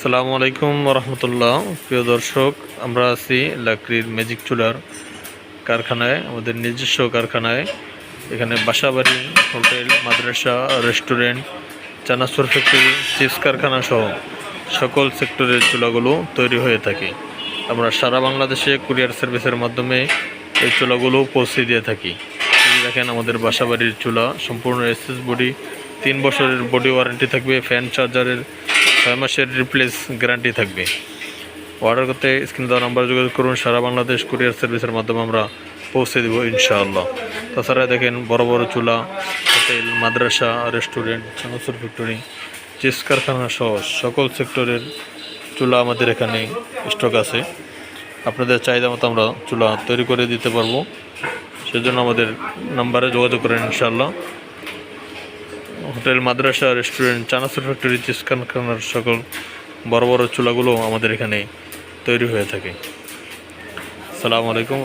আসসালামু আলাইকুম রহমতুল্লাহ। প্রিয় দর্শক, আমরা আছি লাকড়ির ম্যাজিক চুলার কারখানায়, আমাদের নিজস্ব কারখানায়। এখানে বাসাবাড়ি, হোটেল, মাদ্রাসা, রেস্টুরেন্ট, চানাচুর ফ্যাক্টরি, চিপস কারখানা সহ সকল সেক্টরের চুলাগুলো তৈরি হয়ে থাকে। আমরা সারা বাংলাদেশে কুরিয়ার সার্ভিসের মাধ্যমে এই চুলাগুলো পৌঁছে দিয়ে থাকি। দেখেন আমাদের বাসাবাড়ির চুলা সম্পূর্ণ এসএস বডি, 3 বছরের বডি ওয়ারেন্টি থাকবে, ফ্যান চার্জারের 6 মাসের রিপ্লেস গ্যারান্টি থাকবে। অর্ডার করতে স্ক্রিনে দেওয়া নাম্বার যোগাযোগ করুন। সারা বাংলাদেশ কুরিয়ার সার্ভিসের মাধ্যমে আমরা পৌঁছে দেবো ইনশাআল্লাহ। তাছাড়া দেখেন বড় বড় চুলা, হোটেল, মাদ্রাসা, রেস্টুরেন্ট, চানাচুর ফ্যাক্টরি, চিপস কারখানা সহ সকল সেক্টরের চুলা আমাদের এখানে স্টক আছে। আপনাদের চাহিদা মতো আমরা চুলা তৈরি করে দিতে পারবো, সেজন্য আমাদের নাম্বারে যোগাযোগ করেন ইনশাআল্লাহ। হোটেল, মাদ্রাসা, রেস্টুরেন্ট, চানাচুর ফ্যাক্টরি, চিপস কারখানার সকল বড় বড় চুলাগুলো আমাদের এখানে তৈরি হয়ে থাকে। আসসালামু আলাইকুম।